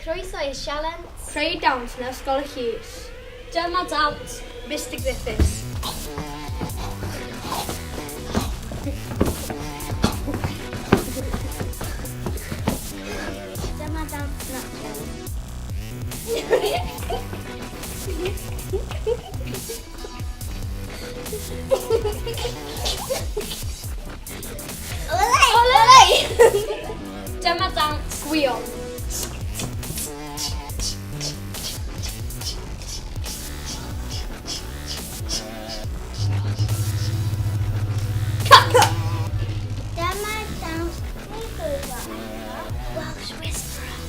Croeso i'r sialent. Creu dawns yn ysgol y llys. Dyma dawns. Mr Griffiths. Dyma dawns natural. Olei! Dyma dawns Gwion. Dyma dawns Welsh Whisperer.